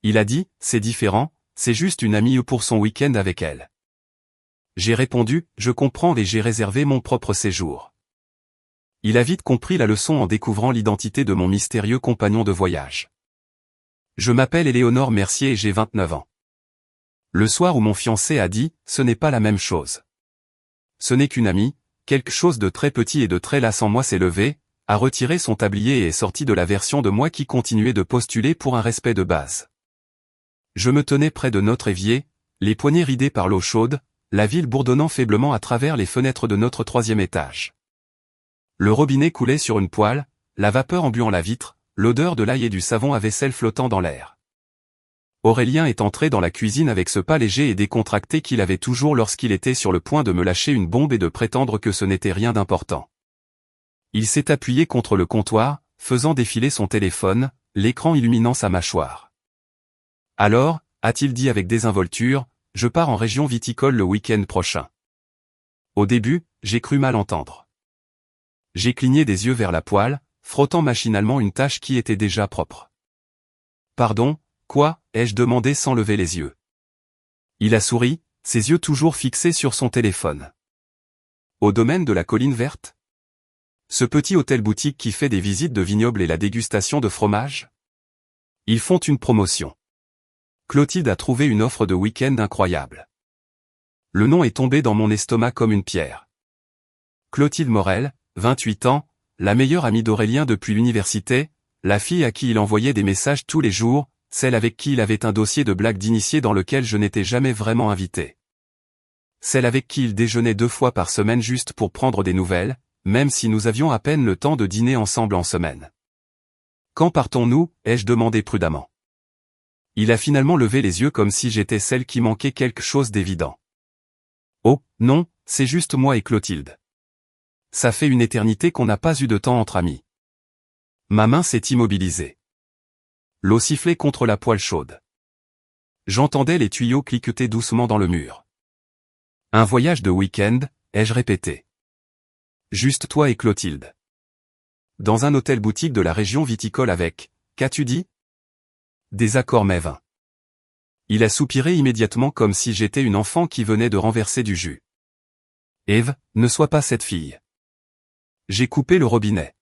Il a dit, c'est différent, c'est juste une amie pour son week-end avec elle. J'ai répondu, je comprends et j'ai réservé mon propre séjour. Il a vite compris la leçon en découvrant l'identité de mon mystérieux compagnon de voyage. Je m'appelle Éléonore Mercier et j'ai 29 ans. Le soir où mon fiancé a dit, ce n'est pas la même chose. Ce n'est qu'une amie, quelque chose de très petit et de très lasse en moi s'est levé, a retiré son tablier et est sorti de la version de moi qui continuait de postuler pour un respect de base. Je me tenais près de notre évier, les poignets ridés par l'eau chaude, la ville bourdonnant faiblement à travers les fenêtres de notre 3e étage. Le robinet coulait sur une poêle, la vapeur embuant la vitre, l'odeur de l'ail et du savon à vaisselle flottant dans l'air. Aurélien est entré dans la cuisine avec ce pas léger et décontracté qu'il avait toujours lorsqu'il était sur le point de me lâcher une bombe et de prétendre que ce n'était rien d'important. Il s'est appuyé contre le comptoir, faisant défiler son téléphone, l'écran illuminant sa mâchoire. Alors, a-t-il dit avec désinvolture, je pars en région viticole le week-end prochain. Au début, j'ai cru mal entendre. J'ai cligné des yeux vers la poêle, frottant machinalement une tache qui était déjà propre. Pardon, quoi, ai-je demandé sans lever les yeux. Il a souri, ses yeux toujours fixés sur son téléphone. Au domaine de la colline verte? Ce petit hôtel-boutique qui fait des visites de vignobles et la dégustation de fromage? Ils font une promotion. Clotilde a trouvé une offre de week-end incroyable. Le nom est tombé dans mon estomac comme une pierre. Clotilde Morel, 28 ans, la meilleure amie d'Aurélien depuis l'université, la fille à qui il envoyait des messages tous les jours, celle avec qui il avait un dossier de blagues d'initié dans lequel je n'étais jamais vraiment invité. Celle avec qui il déjeunait 2 fois par semaine juste pour prendre des nouvelles, même si nous avions à peine le temps de dîner ensemble en semaine. Quand partons-nous, ai-je demandé prudemment. Il a finalement levé les yeux comme si j'étais celle qui manquait quelque chose d'évident. Oh, non, c'est juste moi et Clotilde. Ça fait une éternité qu'on n'a pas eu de temps entre amis. Ma main s'est immobilisée. L'eau sifflait contre la poêle chaude. J'entendais les tuyaux cliqueter doucement dans le mur. Un voyage de week-end, ai-je répété. Juste toi et Clotilde. Dans un hôtel-boutique de la région viticole avec, qu'as-tu dit? Des accords mets vins. Il a soupiré immédiatement comme si j'étais une enfant qui venait de renverser du jus. Ève, ne sois pas cette fille. J'ai coupé le robinet.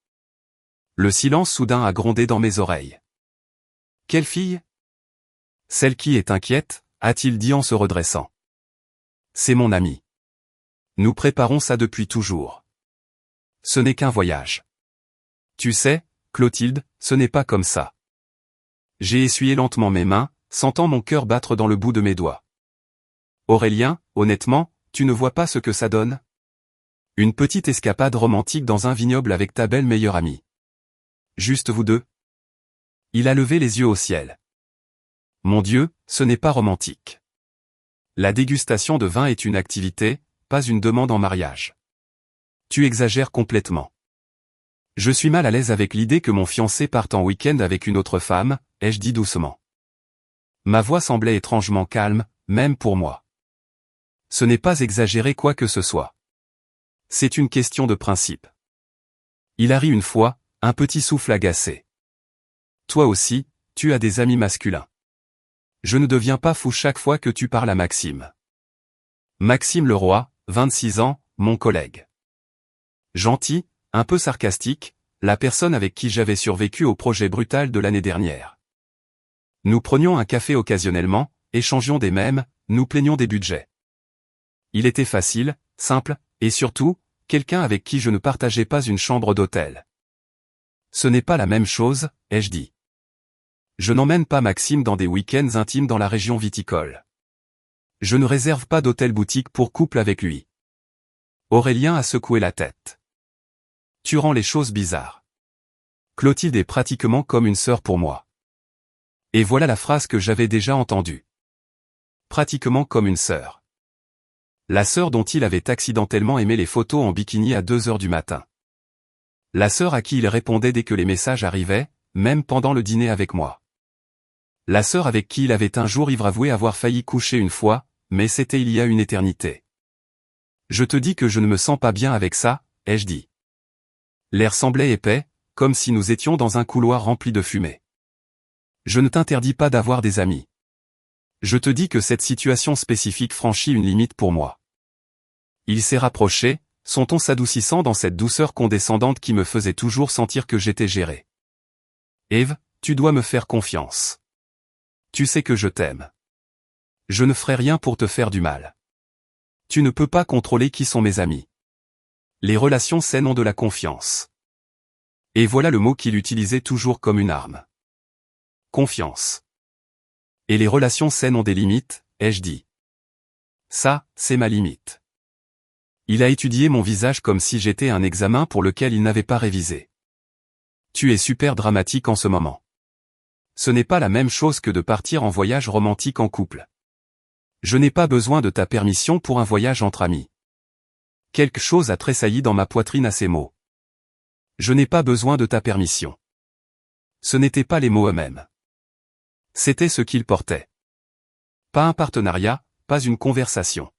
Le silence soudain a grondé dans mes oreilles. Quelle fille? Celle qui est inquiète, a-t-il dit en se redressant. C'est mon amie. Nous préparons ça depuis toujours. Ce n'est qu'un voyage. Tu sais, Clotilde, ce n'est pas comme ça. J'ai essuyé lentement mes mains, sentant mon cœur battre dans le bout de mes doigts. Aurélien, honnêtement, tu ne vois pas ce que ça donne? Une petite escapade romantique dans un vignoble avec ta belle meilleure amie. Juste vous deux? Il a levé les yeux au ciel. Mon Dieu, ce n'est pas romantique. La dégustation de vin est une activité, pas une demande en mariage. Tu exagères complètement. Je suis mal à l'aise avec l'idée que mon fiancé parte en week-end avec une autre femme, ai-je dit doucement. Ma voix semblait étrangement calme, même pour moi. Ce n'est pas exagéré quoi que ce soit. C'est une question de principe. Il a ri une fois, un petit souffle agacé. Toi aussi, tu as des amis masculins. Je ne deviens pas fou chaque fois que tu parles à Maxime. Maxime Leroy, 26 ans, mon collègue. Gentil, un peu sarcastique, la personne avec qui j'avais survécu au projet brutal de l'année dernière. Nous prenions un café occasionnellement, échangions des mèmes, nous plaignions des budgets. Il était facile, simple, et surtout, quelqu'un avec qui je ne partageais pas une chambre d'hôtel. Ce n'est pas la même chose, ai-je dit. Je n'emmène pas Maxime dans des week-ends intimes dans la région viticole. Je ne réserve pas d'hôtel-boutique pour couple avec lui. Aurélien a secoué la tête. Tu rends les choses bizarres. Clotilde est pratiquement comme une sœur pour moi. Et voilà la phrase que j'avais déjà entendue. Pratiquement comme une sœur. La sœur dont il avait accidentellement aimé les photos en bikini à 2 heures du matin. La sœur à qui il répondait dès que les messages arrivaient, même pendant le dîner avec moi. La sœur avec qui il avait un jour ivre avoué avoir failli coucher une fois, mais c'était il y a une éternité. Je te dis que je ne me sens pas bien avec ça, ai-je dit. L'air semblait épais, comme si nous étions dans un couloir rempli de fumée. Je ne t'interdis pas d'avoir des amis. Je te dis que cette situation spécifique franchit une limite pour moi. Il s'est rapproché, son ton s'adoucissant dans cette douceur condescendante qui me faisait toujours sentir que j'étais géré. Eve, tu dois me faire confiance. Tu sais que je t'aime. Je ne ferai rien pour te faire du mal. Tu ne peux pas contrôler qui sont mes amis. Les relations saines ont de la confiance. Et voilà le mot qu'il utilisait toujours comme une arme. Confiance. Et les relations saines ont des limites, ai-je dit. Ça, c'est ma limite. Il a étudié mon visage comme si j'étais un examen pour lequel il n'avait pas révisé. Tu es super dramatique en ce moment. Ce n'est pas la même chose que de partir en voyage romantique en couple. Je n'ai pas besoin de ta permission pour un voyage entre amis. Quelque chose a tressailli dans ma poitrine à ces mots. Je n'ai pas besoin de ta permission. Ce n'étaient pas les mots eux-mêmes. C'était ce qu'ils portaient. Pas un partenariat, pas une conversation.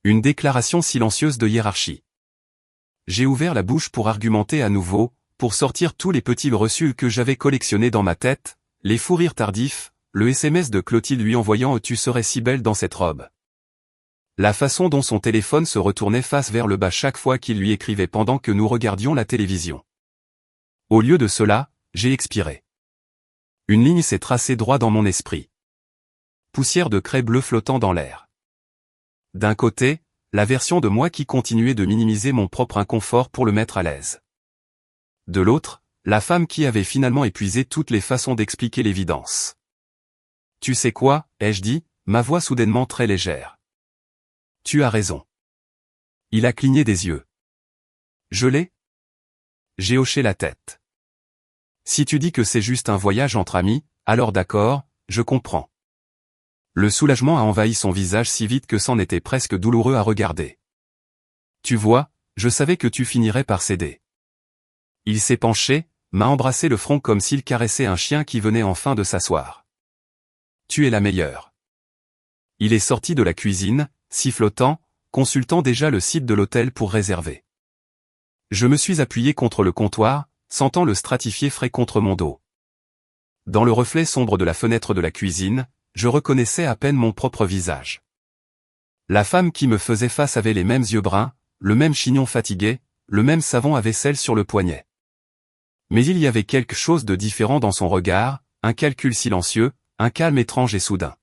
Une déclaration silencieuse de hiérarchie. J'ai ouvert la bouche pour argumenter à nouveau, pour sortir tous les petits reçus que j'avais collectionnés dans ma tête, les fous rires tardifs, le SMS de Clotilde lui envoyant « Tu serais si belle dans cette robe ». La façon dont son téléphone se retournait face vers le bas chaque fois qu'il lui écrivait pendant que nous regardions la télévision. Au lieu de cela, j'ai expiré. Une ligne s'est tracée droit dans mon esprit. Poussière de craie bleue flottant dans l'air. D'un côté, la version de moi qui continuait de minimiser mon propre inconfort pour le mettre à l'aise. De l'autre, la femme qui avait finalement épuisé toutes les façons d'expliquer l'évidence. Tu sais quoi, ai-je dit, ma voix soudainement très légère. Tu as raison. Il a cligné des yeux. Je l'ai ? J'ai hoché la tête. Si tu dis que c'est juste un voyage entre amis, alors d'accord, je comprends. Le soulagement a envahi son visage si vite que c'en était presque douloureux à regarder. Tu vois, je savais que tu finirais par céder. Il s'est penché, m'a embrassé le front comme s'il caressait un chien qui venait enfin de s'asseoir. Tu es la meilleure. Il est sorti de la cuisine, sifflotant, consultant déjà le site de l'hôtel pour réserver. Je me suis appuyé contre le comptoir, sentant le stratifié frais contre mon dos. Dans le reflet sombre de la fenêtre de la cuisine, je reconnaissais à peine mon propre visage. La femme qui me faisait face avait les mêmes yeux bruns, le même chignon fatigué, le même savon à vaisselle sur le poignet. Mais il y avait quelque chose de différent dans son regard, un calcul silencieux, un calme étrange et soudain.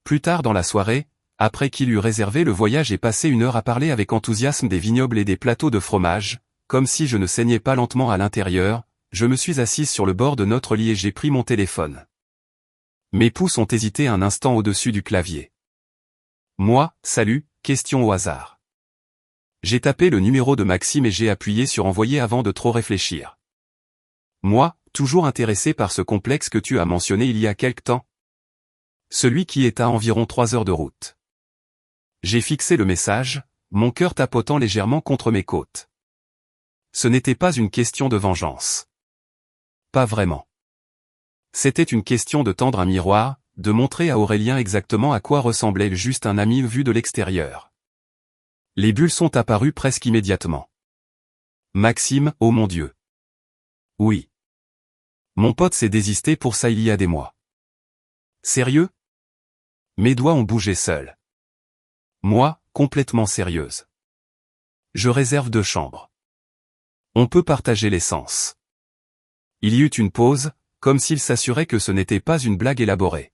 Plus tard dans la soirée, après qu'il eut réservé le voyage et passé une heure à parler avec enthousiasme des vignobles et des plateaux de fromage, comme si je ne saignais pas lentement à l'intérieur, je me suis assise sur le bord de notre lit et j'ai pris mon téléphone. Mes pouces ont hésité un instant au-dessus du clavier. Moi, salut, question au hasard. J'ai tapé le numéro de Maxime et j'ai appuyé sur envoyer avant de trop réfléchir. Moi, toujours intéressé par ce complexe que tu as mentionné il y a quelque temps. Celui qui est à environ 3 heures de route. J'ai fixé le message, mon cœur tapotant légèrement contre mes côtes. Ce n'était pas une question de vengeance. Pas vraiment. C'était une question de tendre un miroir, de montrer à Aurélien exactement à quoi ressemblait juste un ami vu de l'extérieur. Les bulles sont apparues presque immédiatement. Maxime, oh mon Dieu. Oui. Mon pote s'est désisté pour ça il y a des mois. Sérieux ? Mes doigts ont bougé seuls. Moi, complètement sérieuse. Je réserve 2 chambres. On peut partager l'essence. Il y eut une pause, comme s'il s'assurait que ce n'était pas une blague élaborée.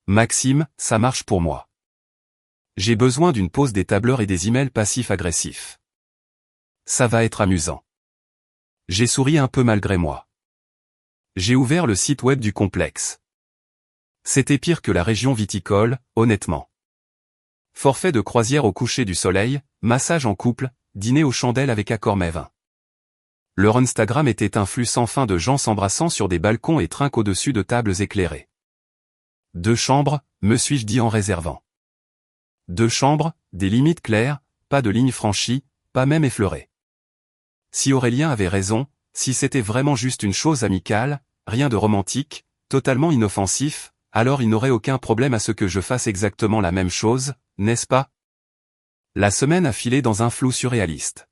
Maxime, ça marche pour moi. J'ai besoin d'une pause des tableurs et des emails passifs-agressifs. Ça va être amusant. J'ai souri un peu malgré moi. J'ai ouvert le site web du complexe. C'était pire que la région viticole, honnêtement. Forfait de croisière au coucher du soleil, massage en couple, dîner aux chandelles avec accord mets vin. Leur Instagram était un flux sans fin de gens s'embrassant sur des balcons et trinquent au-dessus de tables éclairées. 2 chambres, me suis-je dit en réservant. 2 chambres, des limites claires, pas de lignes franchies, pas même effleurées. Si Aurélien avait raison, si c'était vraiment juste une chose amicale, rien de romantique, totalement inoffensif, alors il n'aurait aucun problème à ce que je fasse exactement la même chose, n'est-ce pas ? La semaine a filé dans un flou surréaliste.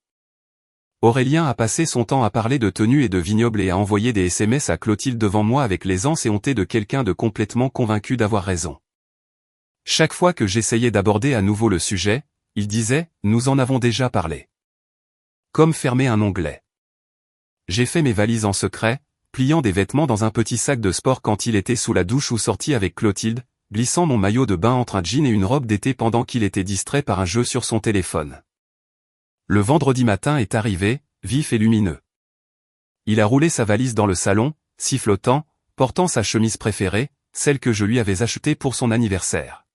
Aurélien a passé son temps à parler de tenue et de vignoble et à envoyer des SMS à Clotilde devant moi avec l'aisance éhontée de quelqu'un de complètement convaincu d'avoir raison. Chaque fois que j'essayais d'aborder à nouveau le sujet, il disait « Nous en avons déjà parlé ». Comme fermer un onglet. J'ai fait mes valises en secret, pliant des vêtements dans un petit sac de sport quand il était sous la douche ou sorti avec Clotilde, glissant mon maillot de bain entre un jean et une robe d'été pendant qu'il était distrait par un jeu sur son téléphone. Le vendredi matin est arrivé, vif et lumineux. Il a roulé sa valise dans le salon, sifflotant, portant sa chemise préférée, celle que je lui avais achetée pour son anniversaire.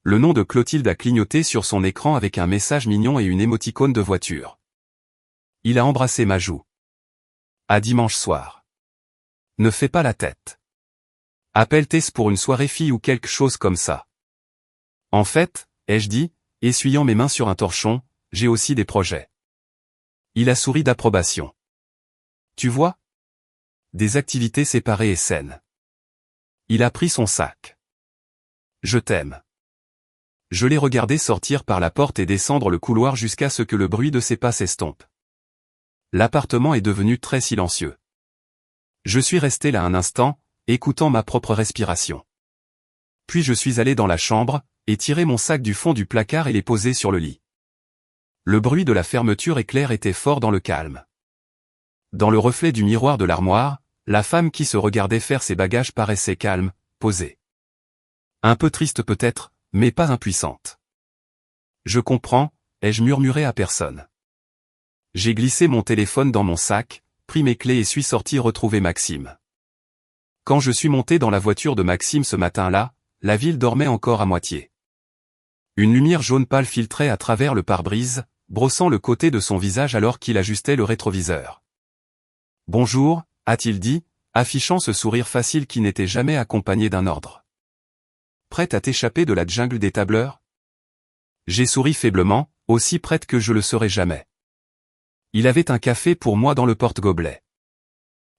Le nom de Clotilde a clignoté sur son écran avec un message mignon et une émoticône de voiture. Il a embrassé ma joue. À dimanche soir. Ne fais pas la tête. Appelle Tess pour une soirée fille ou quelque chose comme ça. En fait, ai-je dit, essuyant mes mains sur un torchon, j'ai aussi des projets. Il a souri d'approbation. Tu vois? Des activités séparées et saines. Il a pris son sac. Je t'aime. Je l'ai regardé sortir par la porte et descendre le couloir jusqu'à ce que le bruit de ses pas s'estompe. L'appartement est devenu très silencieux. Je suis resté là un instant, écoutant ma propre respiration. Puis je suis allé dans la chambre, et tiré mon sac du fond du placard et l'ai posé sur le lit. Le bruit de la fermeture éclair était fort dans le calme. Dans le reflet du miroir de l'armoire, la femme qui se regardait faire ses bagages paraissait calme, posée. Un peu triste peut-être, mais pas impuissante. Je comprends, ai-je murmuré à personne. J'ai glissé mon téléphone dans mon sac, pris mes clés et suis sorti retrouver Maxime. Quand je suis monté dans la voiture de Maxime ce matin-là, la ville dormait encore à moitié. Une lumière jaune pâle filtrait à travers le pare-brise, brossant le côté de son visage alors qu'il ajustait le rétroviseur. « Bonjour », a-t-il dit, affichant ce sourire facile qui n'était jamais accompagné d'un ordre. « Prête à t'échapper de la jungle des tableurs ?» J'ai souri faiblement, aussi prête que je le serai jamais. Il avait un café pour moi dans le porte-gobelet.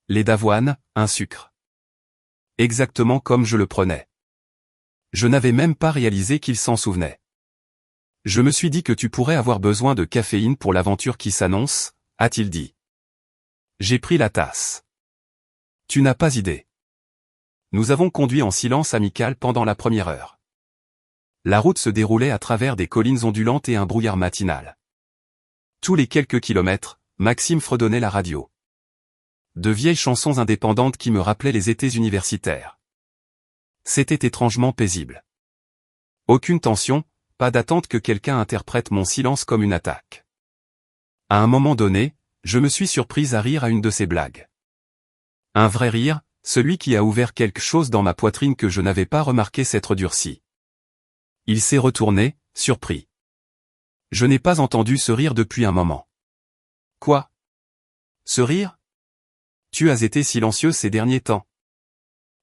Lait d'avoine, un sucre. Exactement comme je le prenais. Je n'avais même pas réalisé qu'il s'en souvenait. Je me suis dit que tu pourrais avoir besoin de caféine pour l'aventure qui s'annonce, a-t-il dit. J'ai pris la tasse. Tu n'as pas idée. Nous avons conduit en silence amical pendant la première heure. La route se déroulait à travers des collines ondulantes et un brouillard matinal. Tous les quelques kilomètres, Maxime fredonnait la radio. De vieilles chansons indépendantes qui me rappelaient les étés universitaires. C'était étrangement paisible. Aucune tension, pas d'attente que quelqu'un interprète mon silence comme une attaque. À un moment donné, je me suis surprise à rire à une de ses blagues. Un vrai rire, celui qui a ouvert quelque chose dans ma poitrine que je n'avais pas remarqué s'être durci. Il s'est retourné, surpris. Je n'ai pas entendu ce rire depuis un moment. Quoi? Ce rire? Tu as été silencieux ces derniers temps.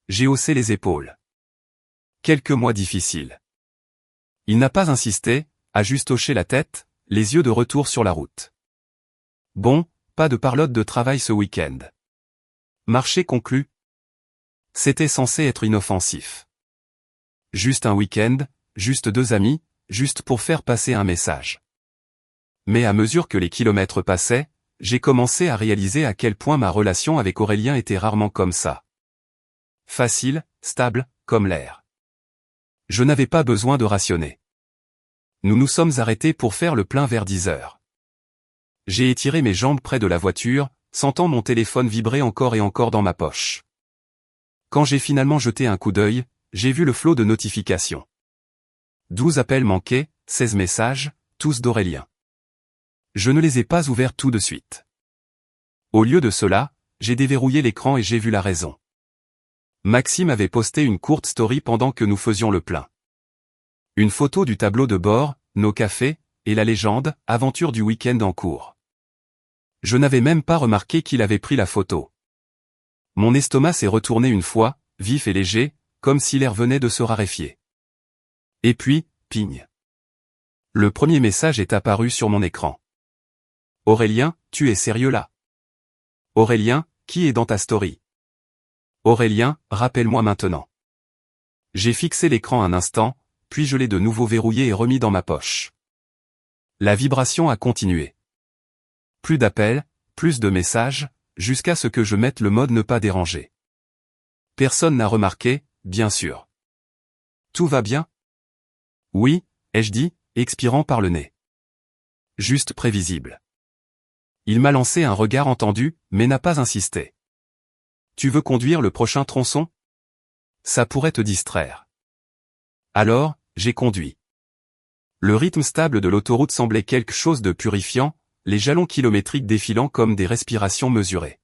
J'ai haussé les épaules. Quelques mois difficiles. Il n'a pas insisté, a juste hoché la tête, les yeux de retour sur la route. Bon, pas de parlotte de travail ce week-end. Marché conclu. C'était censé être inoffensif. Juste un week-end, juste deux amis, juste pour faire passer un message. Mais à mesure que les kilomètres passaient, j'ai commencé à réaliser à quel point ma relation avec Aurélien était rarement comme ça. Facile, stable, comme l'air. Je n'avais pas besoin de rationner. Nous nous sommes arrêtés pour faire le plein vers 10 heures. J'ai étiré mes jambes près de la voiture, sentant mon téléphone vibrer encore et encore dans ma poche. Quand j'ai finalement jeté un coup d'œil, j'ai vu le flot de notifications. 12 appels manqués, 16 messages, tous d'Aurélien. Je ne les ai pas ouverts tout de suite. Au lieu de cela, j'ai déverrouillé l'écran et j'ai vu la raison. Maxime avait posté une courte story pendant que nous faisions le plein. Une photo du tableau de bord, nos cafés, et la légende, aventure du week-end en cours. Je n'avais même pas remarqué qu'il avait pris la photo. Mon estomac s'est retourné une fois, vif et léger, comme si l'air venait de se raréfier. Et puis, ping. Le premier message est apparu sur mon écran. Aurélien, tu es sérieux là? Aurélien, qui est dans ta story? Aurélien, rappelle-moi maintenant. J'ai fixé l'écran un instant, puis je l'ai de nouveau verrouillé et remis dans ma poche. La vibration a continué. Plus d'appels, plus de messages, jusqu'à ce que je mette le mode ne pas déranger. Personne n'a remarqué, bien sûr. Tout va bien? Oui, ai-je dit, expirant par le nez. Juste prévisible. Il m'a lancé un regard entendu, mais n'a pas insisté. Tu veux conduire le prochain tronçon? Ça pourrait te distraire. Alors, j'ai conduit. Le rythme stable de l'autoroute semblait quelque chose de purifiant, les jalons kilométriques défilant comme des respirations mesurées.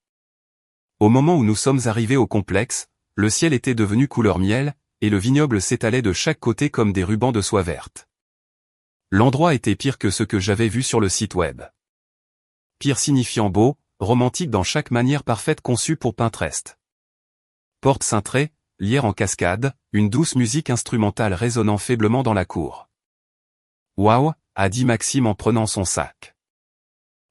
Au moment où nous sommes arrivés au complexe, le ciel était devenu couleur miel, et le vignoble s'étalait de chaque côté comme des rubans de soie verte. L'endroit était pire que ce que j'avais vu sur le site web. Pire signifiant beau, romantique dans chaque manière parfaite conçue pour Pinterest. Porte cintrée, lierre en cascade, une douce musique instrumentale résonnant faiblement dans la cour. Waouh, a dit Maxime en prenant son sac.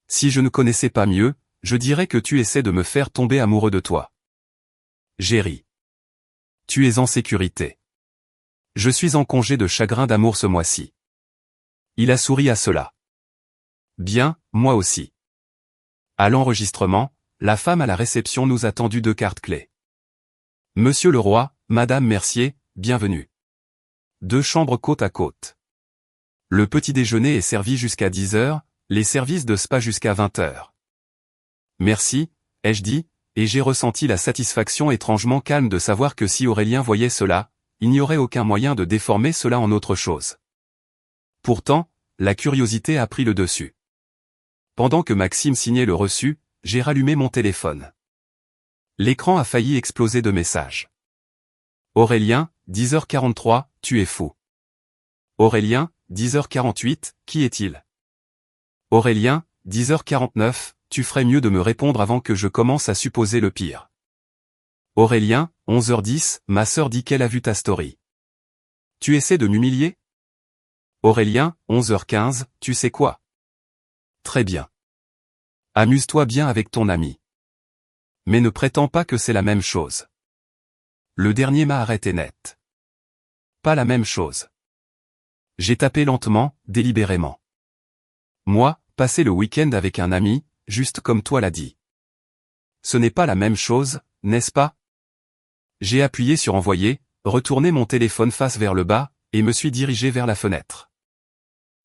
Si je ne connaissais pas mieux, je dirais que tu essaies de me faire tomber amoureux de toi. J'ai ri. Tu es en sécurité. Je suis en congé de chagrin d'amour ce mois-ci. Il a souri à cela. Bien, moi aussi. À l'enregistrement, la femme à la réception nous a tendu 2 cartes clés. Monsieur le roi, Madame Mercier, bienvenue. 2 chambres côte à côte. Le petit déjeuner est servi jusqu'à 10 heures, les services de spa jusqu'à 20 heures. Merci, ai-je dit, et j'ai ressenti la satisfaction étrangement calme de savoir que si Aurélien voyait cela, il n'y aurait aucun moyen de déformer cela en autre chose. Pourtant, la curiosité a pris le dessus. Pendant que Maxime signait le reçu, j'ai rallumé mon téléphone. L'écran a failli exploser de messages. Aurélien, 10h43, tu es fou. Aurélien, 10h48, qui est-il? Aurélien, 10h49, tu ferais mieux de me répondre avant que je commence à supposer le pire. Aurélien, 11h10, ma sœur dit qu'elle a vu ta story. Tu essaies de m'humilier? Aurélien, 11h15, tu sais quoi? Très bien. Amuse-toi bien avec ton ami. Mais ne prétends pas que c'est la même chose. Le dernier m'a arrêté net. Pas la même chose. J'ai tapé lentement, délibérément. Moi, passer le week-end avec un ami, juste comme toi l'as dit. Ce n'est pas la même chose, n'est-ce pas? J'ai appuyé sur envoyer, retourné mon téléphone face vers le bas, et me suis dirigé vers la fenêtre.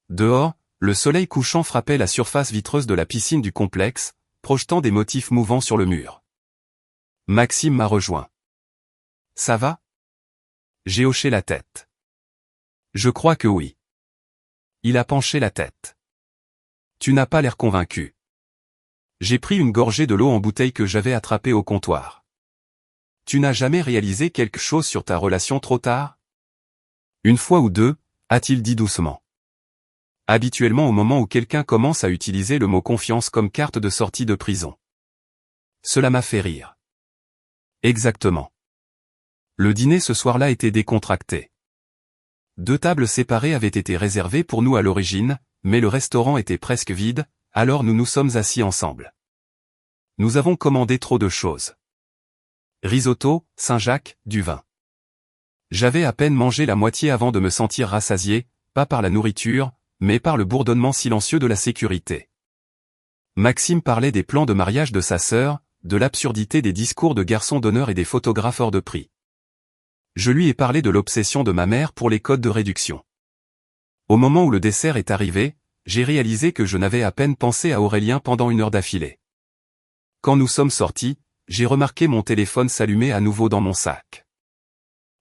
Dehors, le soleil couchant frappait la surface vitreuse de la piscine du complexe, projetant des motifs mouvants sur le mur. Maxime m'a rejoint. Ça va? J'ai hoché la tête. Je crois que oui. Il a penché la tête. Tu n'as pas l'air convaincu. J'ai pris une gorgée de l'eau en bouteille que j'avais attrapée au comptoir. Tu n'as jamais réalisé quelque chose sur ta relation trop tard? Une fois ou deux, a-t-il dit doucement. Habituellement au moment où quelqu'un commence à utiliser le mot confiance comme carte de sortie de prison. Cela m'a fait rire. Exactement. Le dîner ce soir-là était décontracté. 2 tables séparées avaient été réservées pour nous à l'origine, mais le restaurant était presque vide, alors nous nous sommes assis ensemble. Nous avons commandé trop de choses. Risotto, Saint-Jacques, du vin. J'avais à peine mangé la moitié avant de me sentir rassasié, pas par la nourriture, mais par le bourdonnement silencieux de la sécurité. Maxime parlait des plans de mariage de sa sœur, de l'absurdité des discours de garçons d'honneur et des photographes hors de prix. Je lui ai parlé de l'obsession de ma mère pour les codes de réduction. Au moment où le dessert est arrivé, j'ai réalisé que je n'avais à peine pensé à Aurélien pendant 1 heure d'affilée. Quand nous sommes sortis, j'ai remarqué mon téléphone s'allumer à nouveau dans mon sac.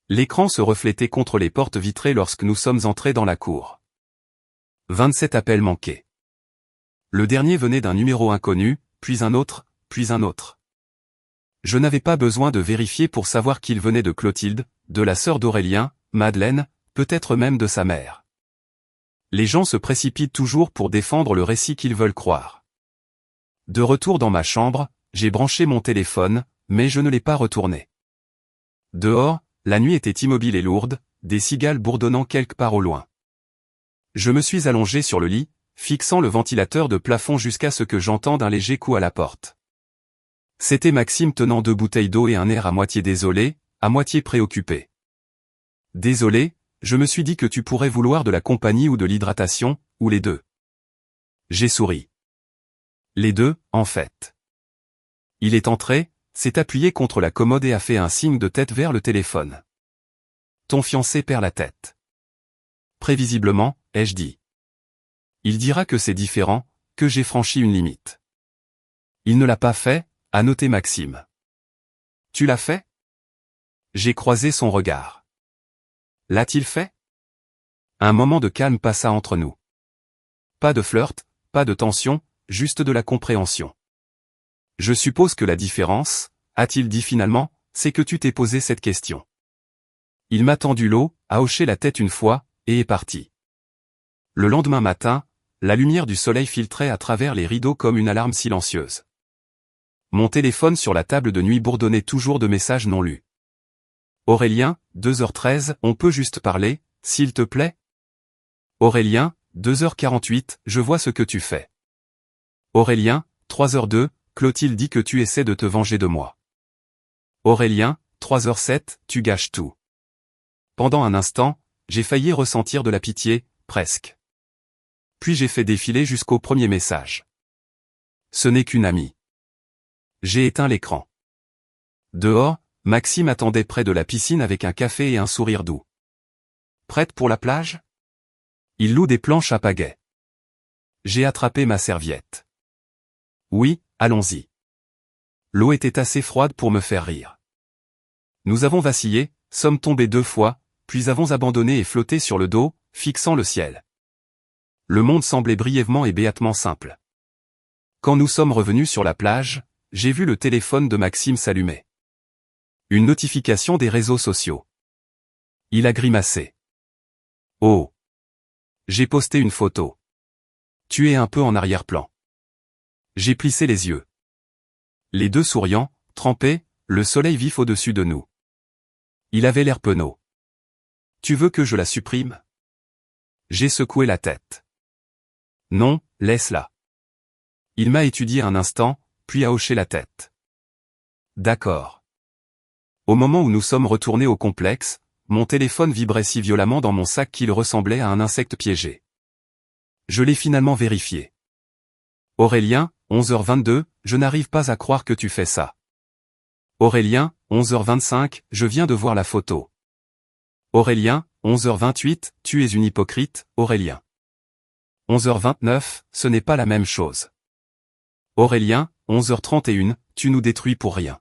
L'écran se reflétait contre les portes vitrées lorsque nous sommes entrés dans la cour. 27 appels manqués. Le dernier venait d'un numéro inconnu, puis un autre, puis un autre. Je n'avais pas besoin de vérifier pour savoir qu'il venait de Clotilde, de la sœur d'Aurélien, Madeleine, peut-être même de sa mère. Les gens se précipitent toujours pour défendre le récit qu'ils veulent croire. De retour dans ma chambre, j'ai branché mon téléphone, mais je ne l'ai pas retourné. Dehors, la nuit était immobile et lourde, des cigales bourdonnant quelque part au loin. Je me suis allongé sur le lit, fixant le ventilateur de plafond jusqu'à ce que j'entende un léger coup à la porte. C'était Maxime tenant 2 bouteilles d'eau et un air à moitié désolé, à moitié préoccupé. Désolé, je me suis dit que tu pourrais vouloir de la compagnie ou de l'hydratation, ou les deux. J'ai souri. Les deux, en fait. Il est entré, s'est appuyé contre la commode et a fait un signe de tête vers le téléphone. Ton fiancé perd la tête. Prévisiblement, ai-je dit. Il dira que c'est différent, que j'ai franchi une limite. Il ne l'a pas fait, a noté Maxime. Tu l'as fait? J'ai croisé son regard. L'a-t-il fait? Un moment de calme passa entre nous. Pas de flirt, pas de tension, juste de la compréhension. Je suppose que la différence, a-t-il dit finalement, c'est que tu t'es posé cette question. Il m'a tendu l'eau, a hoché la tête une fois, et est parti. Le lendemain matin, la lumière du soleil filtrait à travers les rideaux comme une alarme silencieuse. Mon téléphone sur la table de nuit bourdonnait toujours de messages non lus. Aurélien, 2h13, on peut juste parler, s'il te plaît? Aurélien, 2h48, je vois ce que tu fais. Aurélien, 3h02, Clotilde dit que tu essaies de te venger de moi. Aurélien, 3h07, tu gâches tout. Pendant un instant, j'ai failli ressentir de la pitié, presque. Puis j'ai fait défiler jusqu'au premier message. Ce n'est qu'une amie. J'ai éteint l'écran. Dehors, Maxime attendait près de la piscine avec un café et un sourire doux. Prête pour la plage? Il loue des planches à pagaie. J'ai attrapé ma serviette. Oui, allons-y. L'eau était assez froide pour me faire rire. Nous avons vacillé, sommes tombés 2 fois, puis avons abandonné et flotté sur le dos, fixant le ciel. Le monde semblait brièvement et béatement simple. Quand nous sommes revenus sur la plage, j'ai vu le téléphone de Maxime s'allumer. Une notification des réseaux sociaux. Il a grimacé. Oh! J'ai posté une photo. Tu es un peu en arrière-plan. J'ai plissé les yeux. Les deux souriants, trempés, le soleil vif au-dessus de nous. Il avait l'air penaud. Tu veux que je la supprime? J'ai secoué la tête. Non, laisse-la. Il m'a étudié un instant, puis a hoché la tête. D'accord. Au moment où nous sommes retournés au complexe, mon téléphone vibrait si violemment dans mon sac qu'il ressemblait à un insecte piégé. Je l'ai finalement vérifié. Aurélien, 11h22, je n'arrive pas à croire que tu fais ça. Aurélien, 11h25, je viens de voir la photo. Aurélien, 11h28, tu es une hypocrite, Aurélien. 11h29, ce n'est pas la même chose. Aurélien, 11h31, tu nous détruis pour rien.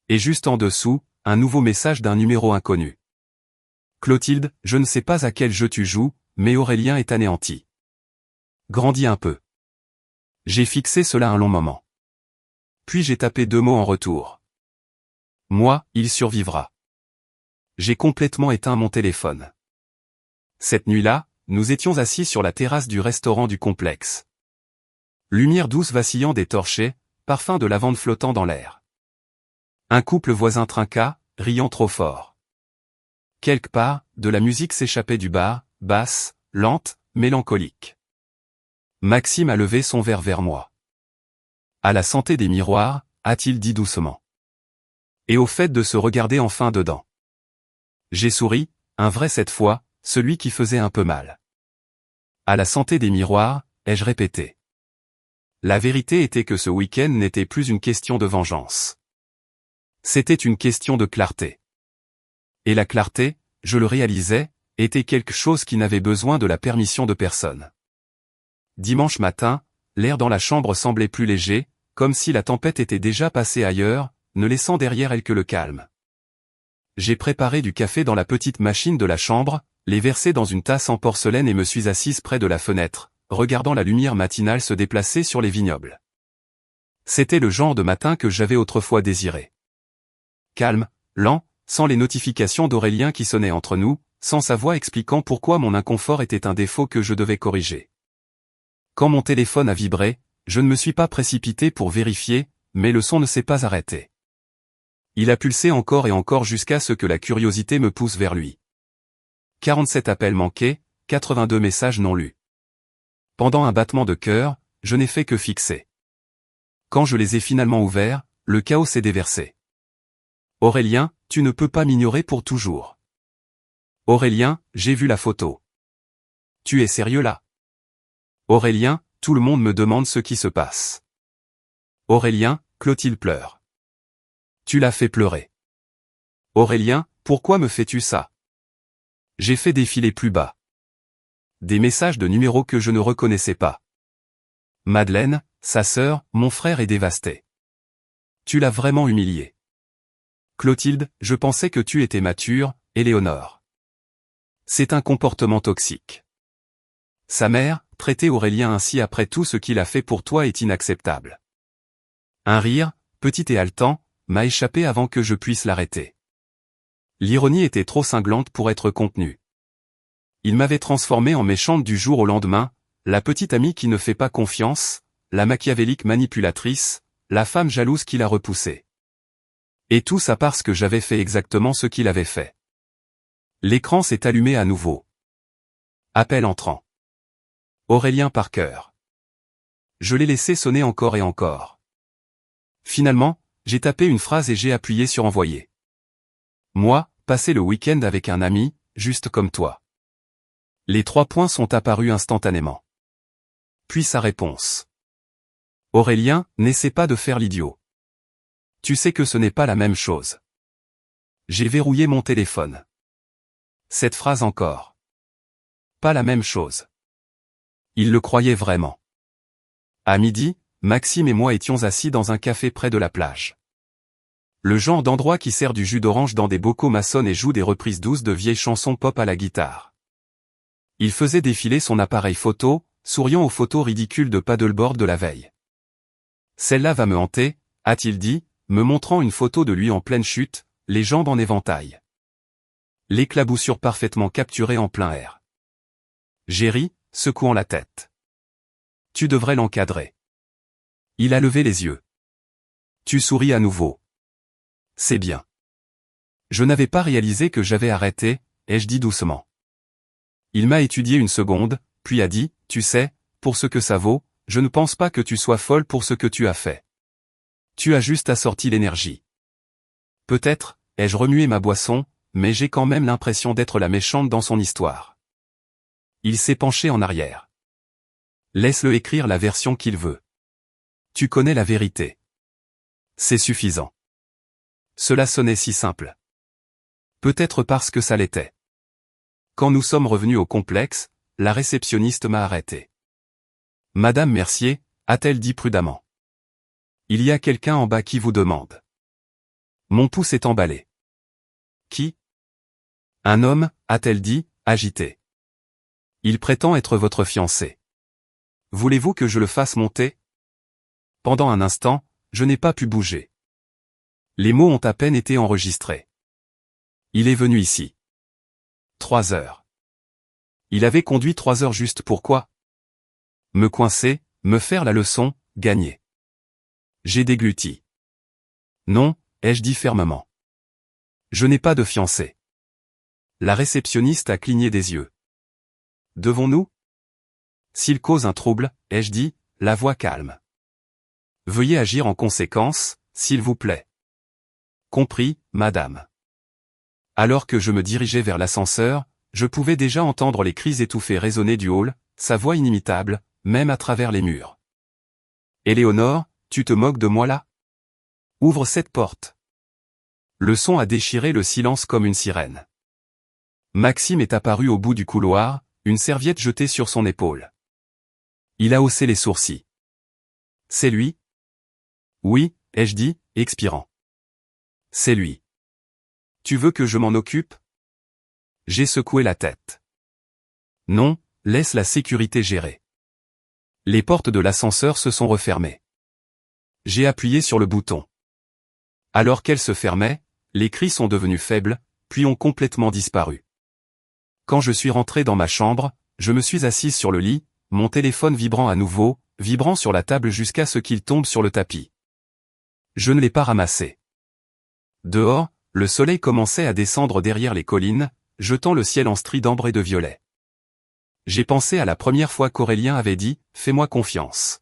Et juste en dessous, un nouveau message d'un numéro inconnu. Clotilde, je ne sais pas à quel jeu tu joues, mais Aurélien est anéanti. Grandis un peu. J'ai fixé cela un long moment. Puis j'ai tapé 2 mots en retour. Moi, il survivra. J'ai complètement éteint mon téléphone. Cette nuit-là, nous étions assis sur la terrasse du restaurant du complexe. Lumière douce vacillant des torchets, parfum de lavande flottant dans l'air. Un couple voisin trinqua, riant trop fort. Quelque part, de la musique s'échappait du bar, basse, lente, mélancolique. Maxime a levé son verre vers moi. À la santé des miroirs, a-t-il dit doucement. Et au fait de se regarder enfin dedans. J'ai souri, un vrai cette fois, celui qui faisait un peu mal. À la santé des miroirs, ai-je répété. La vérité était que ce week-end n'était plus une question de vengeance. C'était une question de clarté. Et la clarté, je le réalisais, était quelque chose qui n'avait besoin de la permission de personne. Dimanche matin, l'air dans la chambre semblait plus léger, comme si la tempête était déjà passée ailleurs, ne laissant derrière elle que le calme. J'ai préparé du café dans la petite machine de la chambre, l'ai versé dans une tasse en porcelaine et me suis assise près de la fenêtre, regardant la lumière matinale se déplacer sur les vignobles. C'était le genre de matin que j'avais autrefois désiré. Calme, lent, sans les notifications d'Aurélien qui sonnaient entre nous, sans sa voix expliquant pourquoi mon inconfort était un défaut que je devais corriger. Quand mon téléphone a vibré, je ne me suis pas précipité pour vérifier, mais le son ne s'est pas arrêté. Il a pulsé encore et encore jusqu'à ce que la curiosité me pousse vers lui. 47 appels manqués, 82 messages non lus. Pendant un battement de cœur, je n'ai fait que fixer. Quand je les ai finalement ouverts, le chaos s'est déversé. Aurélien, tu ne peux pas m'ignorer pour toujours. Aurélien, j'ai vu la photo. Tu es sérieux là? Aurélien, Tout le monde me demande ce qui se passe. Aurélien, Clotilde pleure. Tu l'as fait pleurer. Aurélien, pourquoi me fais-tu ça? J'ai fait défiler plus bas. Des messages de numéros que je ne reconnaissais pas. Madeleine, sa sœur, mon frère est dévasté. Tu l'as vraiment humilié. Clotilde, je pensais que tu étais mature, Éléonore. C'est un comportement toxique. Sa mère, traiter Aurélien ainsi après tout ce qu'il a fait pour toi est inacceptable. Un rire, petit et haletant, m'a échappé avant que je puisse l'arrêter. L'ironie était trop cinglante pour être contenue. Il m'avait transformé en méchante du jour au lendemain, la petite amie qui ne fait pas confiance, la machiavélique manipulatrice, la femme jalouse qui l'a repoussé. Et tout ça parce que j'avais fait exactement ce qu'il avait fait. L'écran s'est allumé à nouveau. Appel entrant. Aurélien Parker. Je l'ai laissé sonner encore et encore. Finalement, j'ai tapé une phrase et j'ai appuyé sur envoyer. Moi, passer le week-end avec un ami, juste comme toi. Les 3 points sont apparus instantanément. Puis sa réponse. Aurélien, n'essaie pas de faire l'idiot. Tu sais que ce n'est pas la même chose. J'ai verrouillé mon téléphone. Cette phrase encore. Pas la même chose. Il le croyait vraiment. À midi, Maxime et moi étions assis dans un café près de la plage. Le genre d'endroit qui sert du jus d'orange dans des bocaux maçonnent et joue des reprises douces de vieilles chansons pop à la guitare. Il faisait défiler son appareil photo, souriant aux photos ridicules de paddleboard de la veille. Celle-là va me hanter, a-t-il dit, me montrant une photo de lui en pleine chute, les jambes en éventail. L'éclaboussure parfaitement capturée en plein air. J'ai ri, secouant la tête. Tu devrais l'encadrer. Il a levé les yeux. Tu souris à nouveau. C'est bien. Je n'avais pas réalisé que j'avais arrêté, ai-je dit doucement. Il m'a étudié une seconde, puis a dit, tu sais, pour ce que ça vaut, je ne pense pas que tu sois folle pour ce que tu as fait. Tu as juste assorti l'énergie. Peut-être, ai-je remué ma boisson, mais j'ai quand même l'impression d'être la méchante dans son histoire. Il s'est penché en arrière. Laisse-le écrire la version qu'il veut. Tu connais la vérité. C'est suffisant. Cela sonnait si simple. Peut-être parce que ça l'était. Quand nous sommes revenus au complexe, la réceptionniste m'a arrêté. Madame Mercier, a-t-elle dit prudemment. Il y a quelqu'un en bas qui vous demande. Mon pouce est emballé. Qui? Un homme, a-t-elle dit, agité. Il prétend être votre fiancé. Voulez-vous que je le fasse monter? Pendant un instant, je n'ai pas pu bouger. Les mots ont à peine été enregistrés. Il est venu ici. 3 heures. Il avait conduit 3 heures juste pourquoi? Me coincer, me faire la leçon, gagner. J'ai dégluti. Non, ai-je dit fermement. Je n'ai pas de fiancé. La réceptionniste a cligné des yeux. Devons-nous? S'il cause un trouble, ai-je dit, la voix calme. Veuillez agir en conséquence, s'il vous plaît. Compris, madame. Alors que je me dirigeais vers l'ascenseur, je pouvais déjà entendre les cris étouffés résonner du hall, sa voix inimitable, même à travers les murs. Éléonore, tu te moques de moi là? Ouvre cette porte. Le son a déchiré le silence comme une sirène. Maxime est apparu au bout du couloir, une serviette jetée sur son épaule. Il a haussé les sourcils. C'est lui? Oui, ai-je dit, expirant. C'est lui. Tu veux que je m'en occupe? J'ai secoué la tête. Non, laisse la sécurité gérer. Les portes de l'ascenseur se sont refermées. J'ai appuyé sur le bouton. Alors qu'elles se fermaient, les cris sont devenus faibles, puis ont complètement disparu. Quand je suis rentré dans ma chambre, je me suis assise sur le lit, mon téléphone vibrant à nouveau, vibrant sur la table jusqu'à ce qu'il tombe sur le tapis. Je ne l'ai pas ramassé. Dehors, le soleil commençait à descendre derrière les collines, jetant le ciel en stries d'ambre et de violet. J'ai pensé à la première fois qu'Aurélien avait dit « Fais-moi confiance ».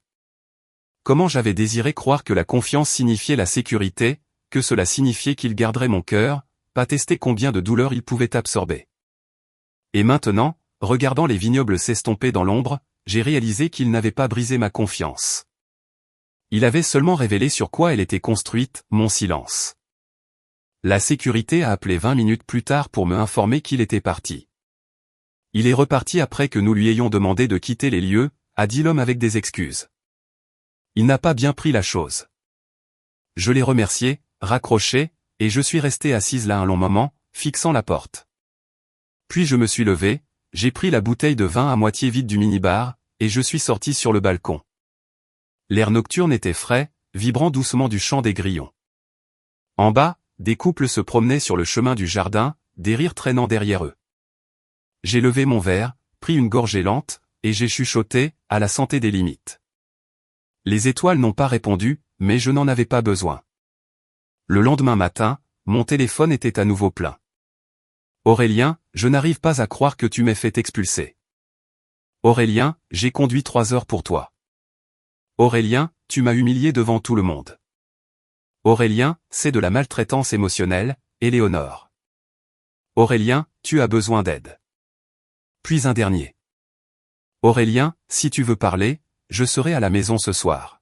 Comment j'avais désiré croire que la confiance signifiait la sécurité, que cela signifiait qu'il garderait mon cœur, pas tester combien de douleurs il pouvait absorber. Et maintenant, regardant les vignobles s'estomper dans l'ombre, j'ai réalisé qu'il n'avait pas brisé ma confiance. Il avait seulement révélé sur quoi elle était construite, mon silence. La sécurité a appelé 20 minutes plus tard pour me informer qu'il était parti. Il est reparti après que nous lui ayons demandé de quitter les lieux, a dit l'homme avec des excuses. Il n'a pas bien pris la chose. Je l'ai remercié, raccroché, et je suis resté assise là un long moment, fixant la porte. Puis je me suis levé, j'ai pris la bouteille de vin à moitié vide du minibar, et je suis sorti sur le balcon. L'air nocturne était frais, vibrant doucement du chant des grillons. En bas, des couples se promenaient sur le chemin du jardin, des rires traînant derrière eux. J'ai levé mon verre, pris une gorgée lente, et j'ai chuchoté, à la santé des limites. Les étoiles n'ont pas répondu, mais je n'en avais pas besoin. Le lendemain matin, mon téléphone était à nouveau plein. Aurélien, je n'arrive pas à croire que tu m'aies fait expulser. Aurélien, j'ai conduit 3 heures pour toi. Aurélien, tu m'as humilié devant tout le monde. Aurélien, c'est de la maltraitance émotionnelle, Éléonore. Aurélien, tu as besoin d'aide. Puis un dernier. Aurélien, si tu veux parler, je serai à la maison ce soir.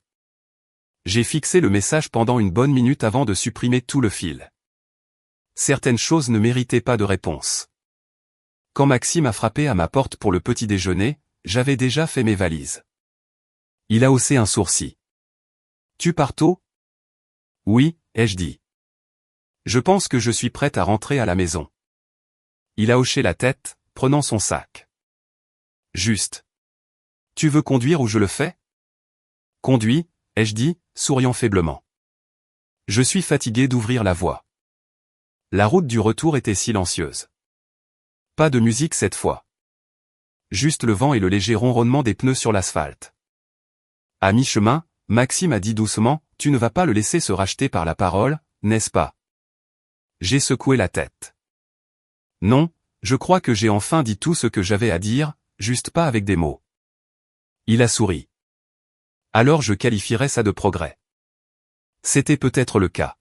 J'ai fixé le message pendant une bonne minute avant de supprimer tout le fil. Certaines choses ne méritaient pas de réponse. Quand Maxime a frappé à ma porte pour le petit déjeuner, j'avais déjà fait mes valises. Il a haussé un sourcil. Tu pars tôt ? Oui, ai-je dit. Je pense que je suis prête à rentrer à la maison. Il a hoché la tête, prenant son sac. Juste. Tu veux conduire ou je le fais ? Conduis, ai-je dit, souriant faiblement. Je suis fatigué d'ouvrir la voie. La route du retour était silencieuse. Pas de musique cette fois. Juste le vent et le léger ronronnement des pneus sur l'asphalte. À mi-chemin, Maxime a dit doucement, « Tu ne vas pas le laisser se racheter par la parole, n'est-ce pas ?» J'ai secoué la tête. Non, je crois que j'ai enfin dit tout ce que j'avais à dire, juste pas avec des mots. Il a souri. Alors je qualifierais ça de progrès. C'était peut-être le cas.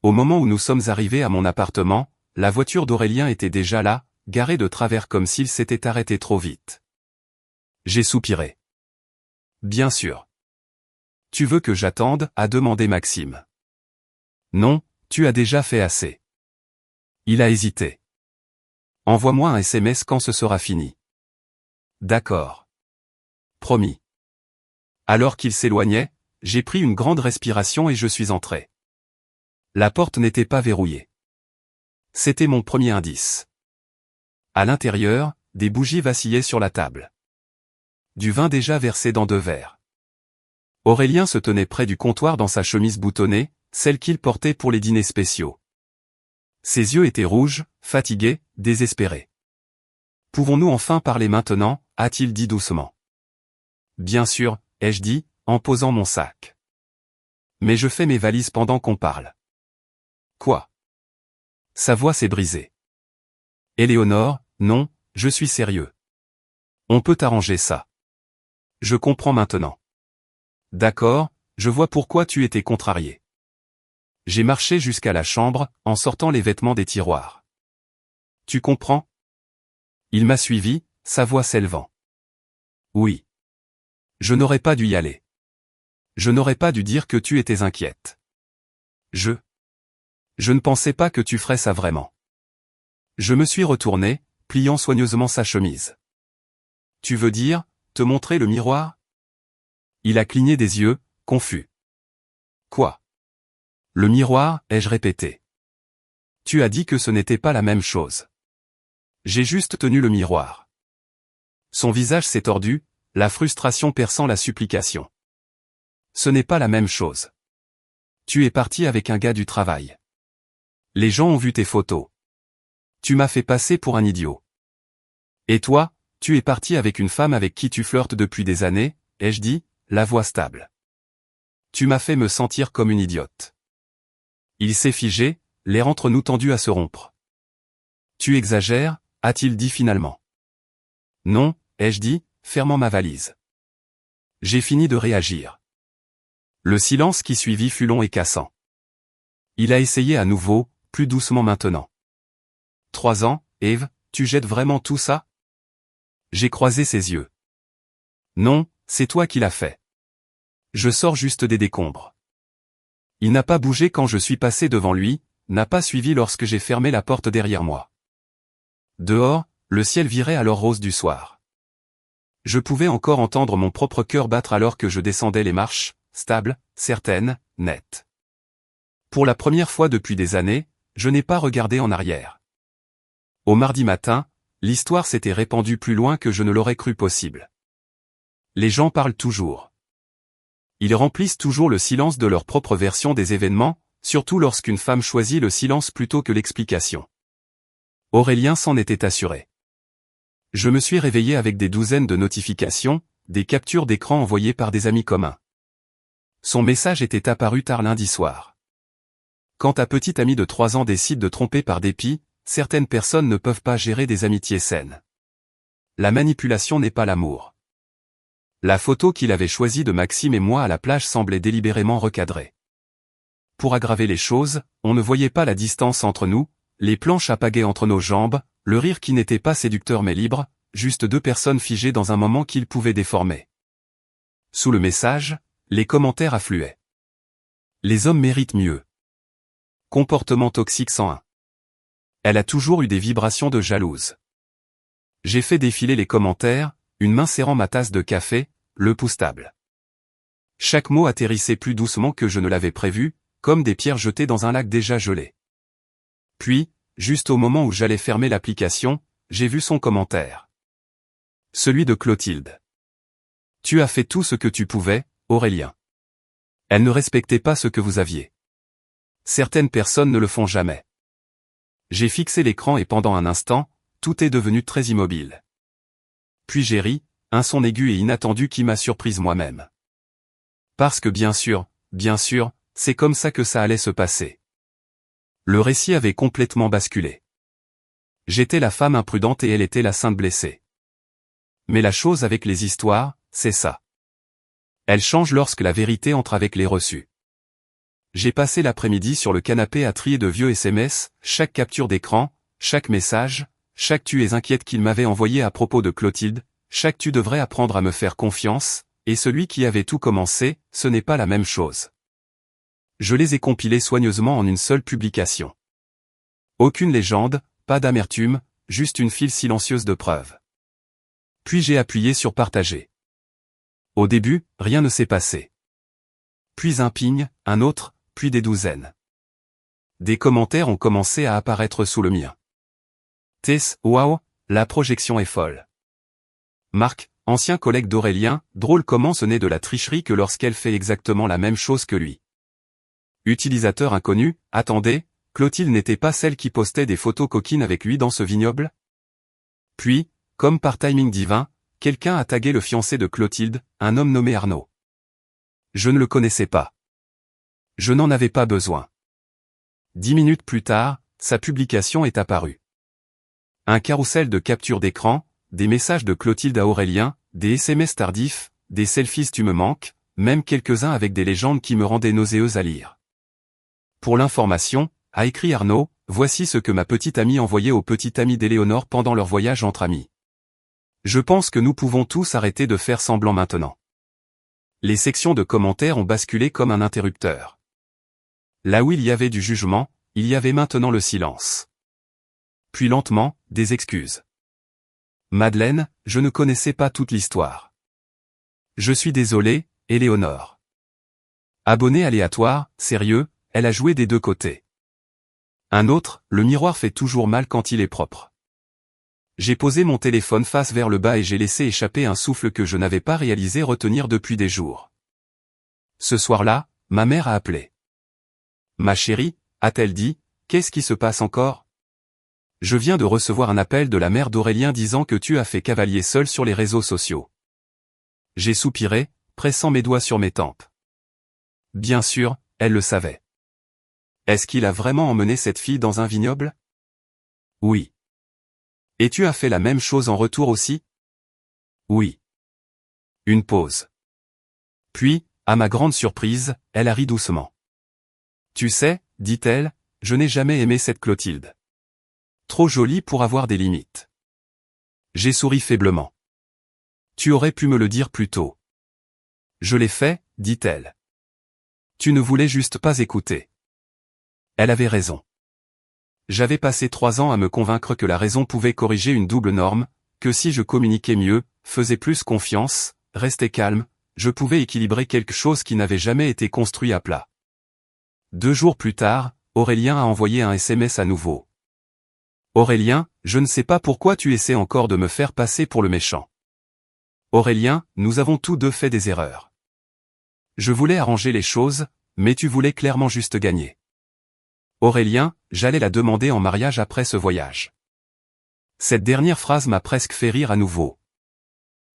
Au moment où nous sommes arrivés à mon appartement, la voiture d'Aurélien était déjà là, garée de travers comme s'il s'était arrêté trop vite. J'ai soupiré. Bien sûr. Tu veux que j'attende, a demandé Maxime. Non, tu as déjà fait assez. Il a hésité. Envoie-moi un SMS quand ce sera fini. D'accord. Promis. Alors qu'il s'éloignait, j'ai pris une grande respiration et je suis entré. La porte n'était pas verrouillée. C'était mon premier indice. À l'intérieur, des bougies vacillaient sur la table. Du vin déjà versé dans 2 verres. Aurélien se tenait près du comptoir dans sa chemise boutonnée, celle qu'il portait pour les dîners spéciaux. Ses yeux étaient rouges, fatigués, désespérés. « Pouvons-nous enfin parler maintenant ?» a-t-il dit doucement. « Bien sûr, ai-je dit, en posant mon sac. Mais je fais mes valises pendant qu'on parle. » Quoi ? Sa voix s'est brisée. Éléonore, non, je suis sérieux. On peut arranger ça. Je comprends maintenant. D'accord, je vois pourquoi tu étais contrarié. J'ai marché jusqu'à la chambre, en sortant les vêtements des tiroirs. Tu comprends ? Il m'a suivi, sa voix s'élevant. Oui. Je n'aurais pas dû y aller. Je n'aurais pas dû dire que tu étais inquiète. Je ne pensais pas que tu ferais ça vraiment. Je me suis retourné, pliant soigneusement sa chemise. Tu veux dire, te montrer le miroir ? Il a cligné des yeux, confus. Quoi ? Le miroir, ai-je répété. Tu as dit que ce n'était pas la même chose. J'ai juste tenu le miroir. Son visage s'est tordu, la frustration perçant la supplication. Ce n'est pas la même chose. Tu es parti avec un gars du travail. Les gens ont vu tes photos. Tu m'as fait passer pour un idiot. Et toi, tu es parti avec une femme avec qui tu flirtes depuis des années, ai-je dit, la voix stable. Tu m'as fait me sentir comme une idiote. Il s'est figé, l'air entre nous tendu à se rompre. Tu exagères, a-t-il dit finalement. Non, ai-je dit, fermant ma valise. J'ai fini de réagir. Le silence qui suivit fut long et cassant. Il a essayé à nouveau, plus doucement maintenant. 3 ans, Eve, tu jettes vraiment tout ça ? J'ai croisé ses yeux. Non, c'est toi qui l'as fait. Je sors juste des décombres. Il n'a pas bougé quand je suis passé devant lui, n'a pas suivi lorsque j'ai fermé la porte derrière moi. Dehors, le ciel virait alors rose du soir. Je pouvais encore entendre mon propre cœur battre alors que je descendais les marches, stable, certaine, nette. Pour la première fois depuis des années, je n'ai pas regardé en arrière. Au mardi matin, l'histoire s'était répandue plus loin que je ne l'aurais cru possible. Les gens parlent toujours. Ils remplissent toujours le silence de leur propre version des événements, surtout lorsqu'une femme choisit le silence plutôt que l'explication. Aurélien s'en était assuré. Je me suis réveillé avec des douzaines de notifications, des captures d'écran envoyées par des amis communs. Son message était apparu tard lundi soir. Quand ta petite amie de 3 ans décide de tromper par dépit, certaines personnes ne peuvent pas gérer des amitiés saines. La manipulation n'est pas l'amour. La photo qu'il avait choisie de Maxime et moi à la plage semblait délibérément recadrée. Pour aggraver les choses, on ne voyait pas la distance entre nous, les planches à pagaie entre nos jambes, le rire qui n'était pas séducteur mais libre, juste deux personnes figées dans un moment qu'ils pouvaient déformer. Sous le message, les commentaires affluaient. Les hommes méritent mieux. Comportement toxique 101. Elle a toujours eu des vibrations de jalouse. J'ai fait défiler les commentaires, une main serrant ma tasse de café, le pouce stable. Chaque mot atterrissait plus doucement que je ne l'avais prévu, comme des pierres jetées dans un lac déjà gelé. Puis, juste au moment où j'allais fermer l'application, j'ai vu son commentaire. Celui de Clotilde. Tu as fait tout ce que tu pouvais, Aurélien. Elle ne respectait pas ce que vous aviez. Certaines personnes ne le font jamais. J'ai fixé l'écran et pendant un instant, tout est devenu très immobile. Puis j'ai ri, un son aigu et inattendu qui m'a surprise moi-même. Parce que bien sûr, c'est comme ça que ça allait se passer. Le récit avait complètement basculé. J'étais la femme imprudente et elle était la sainte blessée. Mais la chose avec les histoires, c'est ça. Elles changent lorsque la vérité entre avec les reçus. J'ai passé l'après-midi sur le canapé à trier de vieux SMS, chaque capture d'écran, chaque message, chaque tu es inquiète qu'il m'avait envoyé à propos de Clotilde, chaque tu devrais apprendre à me faire confiance, et celui qui avait tout commencé, ce n'est pas la même chose. Je les ai compilés soigneusement en une seule publication. Aucune légende, pas d'amertume, juste une file silencieuse de preuves. Puis j'ai appuyé sur partager. Au début, rien ne s'est passé. Puis un ping, un autre, puis des douzaines. Des commentaires ont commencé à apparaître sous le mien. Tess, waouh, la projection est folle. Marc, ancien collègue d'Aurélien, drôle comment ce n'est de la tricherie que lorsqu'elle fait exactement la même chose que lui. Utilisateur inconnu, attendez, Clotilde n'était pas celle qui postait des photos coquines avec lui dans ce vignoble? Puis, comme par timing divin, quelqu'un a tagué le fiancé de Clotilde, un homme nommé Arnaud. Je ne le connaissais pas. Je n'en avais pas besoin. 10 minutes plus tard, sa publication est apparue. Un carrousel de captures d'écran, des messages de Clotilde à Aurélien, des SMS tardifs, des selfies tu me manques, même quelques-uns avec des légendes qui me rendaient nauséeuse à lire. Pour l'information, a écrit Arnaud, voici ce que ma petite amie envoyait au petit ami d'Éléonore pendant leur voyage entre amis. Je pense que nous pouvons tous arrêter de faire semblant maintenant. Les sections de commentaires ont basculé comme un interrupteur. Là où il y avait du jugement, il y avait maintenant le silence. Puis lentement, des excuses. Madeleine, je ne connaissais pas toute l'histoire. Je suis désolé, Éléonore. Abonné aléatoire, sérieux, elle a joué des deux côtés. Un autre, le miroir fait toujours mal quand il est propre. J'ai posé mon téléphone face vers le bas et j'ai laissé échapper un souffle que je n'avais pas réalisé retenir depuis des jours. Ce soir-là, ma mère a appelé. Ma chérie, a-t-elle dit, qu'est-ce qui se passe encore? Je viens de recevoir un appel de la mère d'Aurélien disant que tu as fait cavalier seul sur les réseaux sociaux. J'ai soupiré, pressant mes doigts sur mes tempes. Bien sûr, elle le savait. Est-ce qu'il a vraiment emmené cette fille dans un vignoble? Oui. Et tu as fait la même chose en retour aussi? Oui. Une pause. Puis, à ma grande surprise, elle a ri doucement. Tu sais, dit-elle, je n'ai jamais aimé cette Clotilde. Trop jolie pour avoir des limites. J'ai souri faiblement. Tu aurais pu me le dire plus tôt. Je l'ai fait, dit-elle. Tu ne voulais juste pas écouter. Elle avait raison. J'avais passé 3 ans à me convaincre que la raison pouvait corriger une double norme, que si je communiquais mieux, faisais plus confiance, restais calme, je pouvais équilibrer quelque chose qui n'avait jamais été construit à plat. 2 jours plus tard, Aurélien a envoyé un SMS à nouveau. Aurélien, je ne sais pas pourquoi tu essaies encore de me faire passer pour le méchant. Aurélien, nous avons tous deux fait des erreurs. Je voulais arranger les choses, mais tu voulais clairement juste gagner. Aurélien, j'allais la demander en mariage après ce voyage. Cette dernière phrase m'a presque fait rire à nouveau.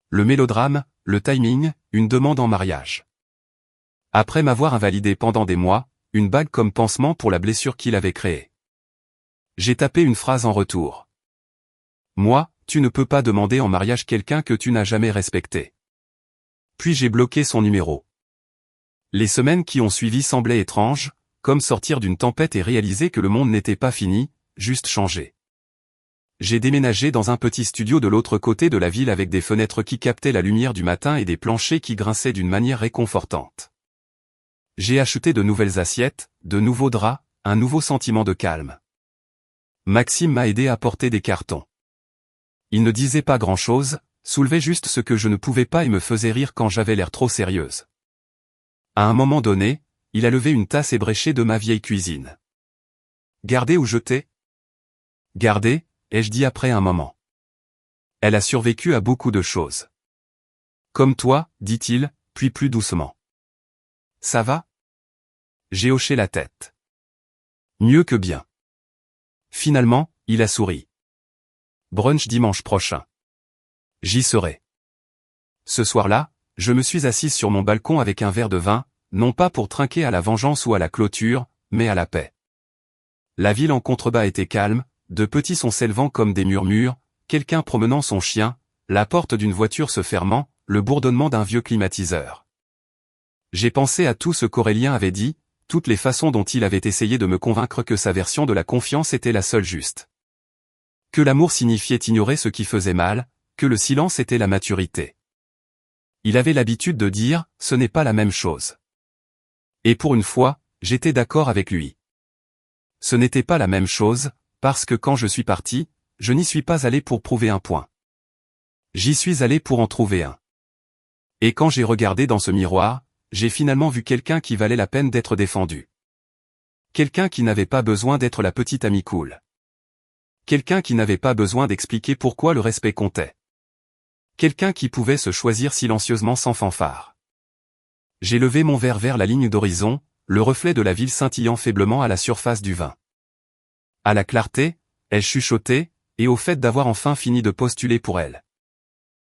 Le mélodrame, le timing, une demande en mariage. Après m'avoir invalidé pendant des mois, une bague comme pansement pour la blessure qu'il avait créée. J'ai tapé une phrase en retour. Moi, tu ne peux pas demander en mariage quelqu'un que tu n'as jamais respecté. Puis j'ai bloqué son numéro. Les semaines qui ont suivi semblaient étranges, comme sortir d'une tempête et réaliser que le monde n'était pas fini, juste changé. J'ai déménagé dans un petit studio de l'autre côté de la ville avec des fenêtres qui captaient la lumière du matin et des planchers qui grinçaient d'une manière réconfortante. J'ai acheté de nouvelles assiettes, de nouveaux draps, un nouveau sentiment de calme. Maxime m'a aidé à porter des cartons. Il ne disait pas grand-chose, soulevait juste ce que je ne pouvais pas et me faisait rire quand j'avais l'air trop sérieuse. À un moment donné, il a levé une tasse ébréchée de ma vieille cuisine. Garder ou jeter ? Garder, ai-je dit après un moment. Elle a survécu à beaucoup de choses. Comme toi, dit-il, puis plus doucement. Ça va ? J'ai hoché la tête. Mieux que bien. Finalement, il a souri. Brunch dimanche prochain. J'y serai. Ce soir-là, je me suis assise sur mon balcon avec un verre de vin, non pas pour trinquer à la vengeance ou à la clôture, mais à la paix. La ville en contrebas était calme, de petits sons s'élevant comme des murmures, quelqu'un promenant son chien, la porte d'une voiture se fermant, le bourdonnement d'un vieux climatiseur. J'ai pensé à tout ce qu'Aurélien avait dit, toutes les façons dont il avait essayé de me convaincre que sa version de la confiance était la seule juste. Que l'amour signifiait ignorer ce qui faisait mal, que le silence était la maturité. Il avait l'habitude de dire, ce n'est pas la même chose. Et pour une fois, j'étais d'accord avec lui. Ce n'était pas la même chose, parce que quand je suis parti, je n'y suis pas allé pour prouver un point. J'y suis allé pour en trouver un. Et quand j'ai regardé dans ce miroir, j'ai finalement vu quelqu'un qui valait la peine d'être défendu. Quelqu'un qui n'avait pas besoin d'être la petite amie cool. Quelqu'un qui n'avait pas besoin d'expliquer pourquoi le respect comptait. Quelqu'un qui pouvait se choisir silencieusement sans fanfare. J'ai levé mon verre vers la ligne d'horizon, le reflet de la ville scintillant faiblement à la surface du vin. À la clarté, elle chuchotait, et au fait d'avoir enfin fini de postuler pour elle.